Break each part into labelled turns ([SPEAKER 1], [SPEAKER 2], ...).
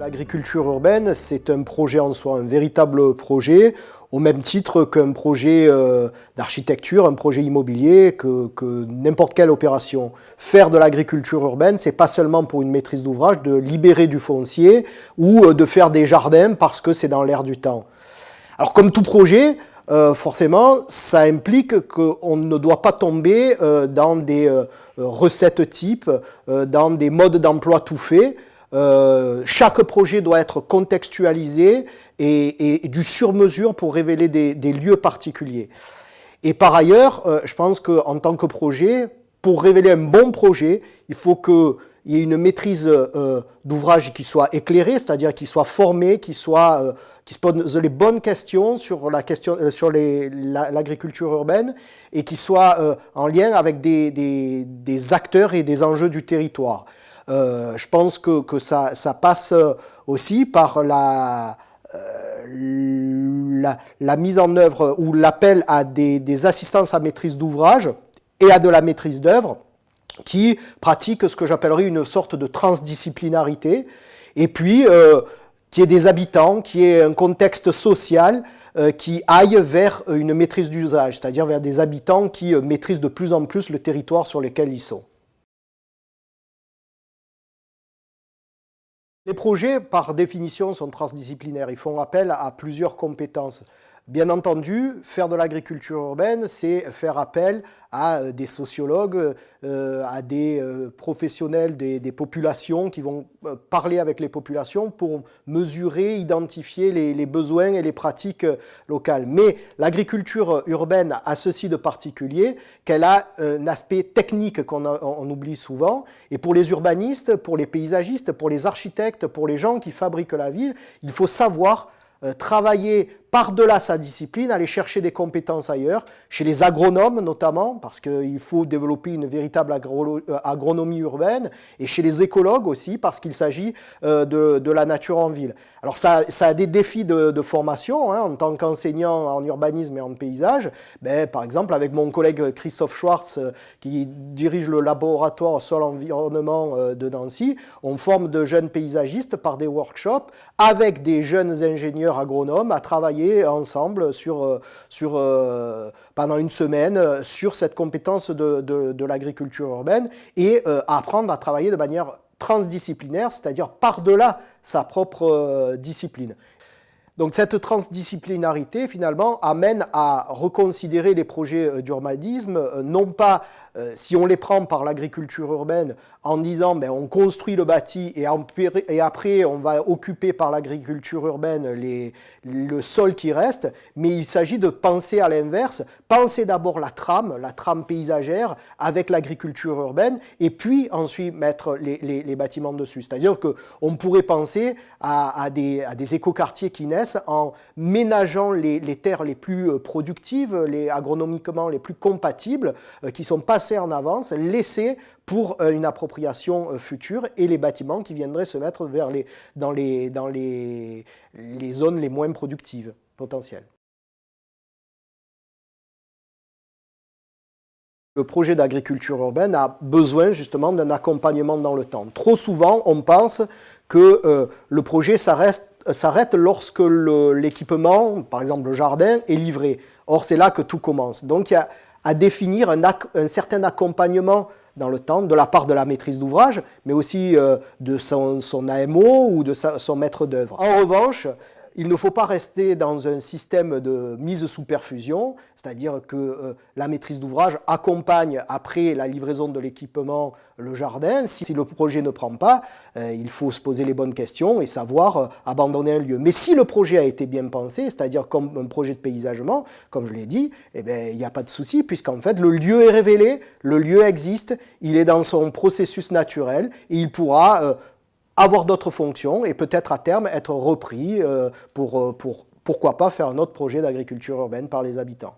[SPEAKER 1] L'agriculture urbaine, c'est un projet en soi, un véritable projet, au même titre qu'un projet d'architecture, un projet immobilier, que n'importe quelle opération. Faire de l'agriculture urbaine, c'est pas seulement pour une maîtrise d'ouvrage de libérer du foncier ou de faire des jardins parce que c'est dans l'air du temps. Alors comme tout projet, forcément, ça implique qu'on ne doit pas tomber dans des recettes types, dans des modes d'emploi tout faits. Chaque projet doit être contextualisé et du sur-mesure pour révéler des lieux particuliers. Et par ailleurs, je pense qu'en tant que projet, pour révéler un bon projet, il faut qu'il y ait une maîtrise d'ouvrage qui soit éclairée, c'est-à-dire qui soit formée, qui se pose les bonnes questions sur l'agriculture urbaine et qui soit en lien avec des acteurs et des enjeux du territoire. Je pense que ça passe aussi par la mise en œuvre ou l'appel à des assistances à maîtrise d'ouvrage et à de la maîtrise d'œuvre qui pratiquent ce que j'appellerais une sorte de transdisciplinarité, et puis qui est des habitants, qui est un contexte social qui aille vers une maîtrise d'usage, c'est-à-dire vers des habitants qui maîtrisent de plus en plus le territoire sur lequel ils sont. Les projets, par définition, sont transdisciplinaires. Ils font appel à plusieurs compétences. Bien entendu, faire de l'agriculture urbaine, c'est faire appel à des sociologues, à des professionnels des populations qui vont parler avec les populations pour mesurer, identifier les besoins et les pratiques locales. Mais l'agriculture urbaine a ceci de particulier qu'elle a un aspect technique qu'on oublie souvent. Et pour les urbanistes, pour les paysagistes, pour les architectes, pour les gens qui fabriquent la ville, il faut savoir travailler par-delà sa discipline, aller chercher des compétences ailleurs, chez les agronomes notamment, parce qu'il faut développer une véritable agronomie urbaine, et chez les écologues aussi, parce qu'il s'agit de la nature en ville. Alors ça a des défis de formation, hein, en tant qu'enseignant en urbanisme et en paysage. Par exemple, avec mon collègue Christophe Schwartz, qui dirige le laboratoire sol-environnement de Nancy, on forme de jeunes paysagistes par des workshops, avec des jeunes ingénieurs agronomes à travailler ensemble pendant une semaine sur cette compétence de l'agriculture urbaine et apprendre à travailler de manière transdisciplinaire, c'est-à-dire par-delà sa propre discipline. Donc cette transdisciplinarité, finalement, amène à reconsidérer les projets d'urbanisme, non pas si on les prend par l'agriculture urbaine en disant on construit le bâti et après on va occuper par l'agriculture urbaine le sol qui reste, mais il s'agit de penser à l'inverse, penser d'abord la trame paysagère avec l'agriculture urbaine et puis ensuite mettre les bâtiments dessus. C'est-à-dire qu'on pourrait penser à des écoquartiers qui naissent en ménageant les terres les plus productives, agronomiquement les plus compatibles, qui sont passées en avance, laissées pour une appropriation future et les bâtiments qui viendraient se mettre dans les zones les moins productives potentielles. Le projet d'agriculture urbaine a besoin justement d'un accompagnement dans le temps. Trop souvent, on pense que le projet s'arrête lorsque l'équipement, par exemple le jardin, est livré. Or, c'est là que tout commence. Donc, il y a à définir un certain accompagnement dans le temps de la part de la maîtrise d'ouvrage, mais aussi de son AMO ou de son maître d'œuvre. En revanche, il ne faut pas rester dans un système de mise sous perfusion, c'est-à-dire que la maîtrise d'ouvrage accompagne après la livraison de l'équipement le jardin. Si le projet ne prend pas, il faut se poser les bonnes questions et savoir abandonner un lieu. Mais si le projet a été bien pensé, c'est-à-dire comme un projet de paysagement, comme je l'ai dit, il n'y a pas de souci puisqu'en fait le lieu est révélé, le lieu existe, il est dans son processus naturel et il pourra avoir d'autres fonctions et peut-être à terme être repris pourquoi pas faire un autre projet d'agriculture urbaine par les habitants.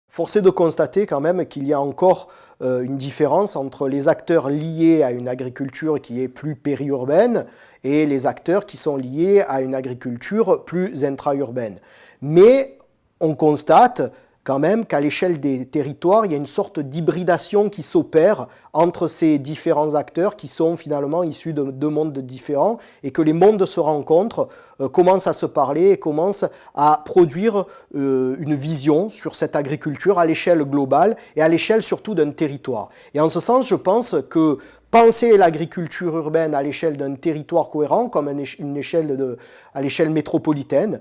[SPEAKER 1] Force est de constater quand même qu'il y a encore une différence entre les acteurs liés à une agriculture qui est plus périurbaine et les acteurs qui sont liés à une agriculture plus intra-urbaine. Mais on constate quand même qu'à l'échelle des territoires, il y a une sorte d'hybridation qui s'opère entre ces différents acteurs qui sont finalement issus de deux mondes différents et que les mondes se rencontrent, commencent à se parler et commencent à produire une vision sur cette agriculture à l'échelle globale et à l'échelle surtout d'un territoire. Et en ce sens, je pense que penser l'agriculture urbaine à l'échelle d'un territoire cohérent, comme une échelle à l'échelle métropolitaine,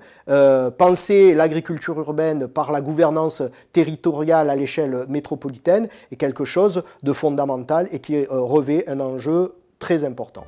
[SPEAKER 1] penser l'agriculture urbaine par la gouvernance territoriale à l'échelle métropolitaine est quelque chose de fondamental et qui revêt un enjeu très important.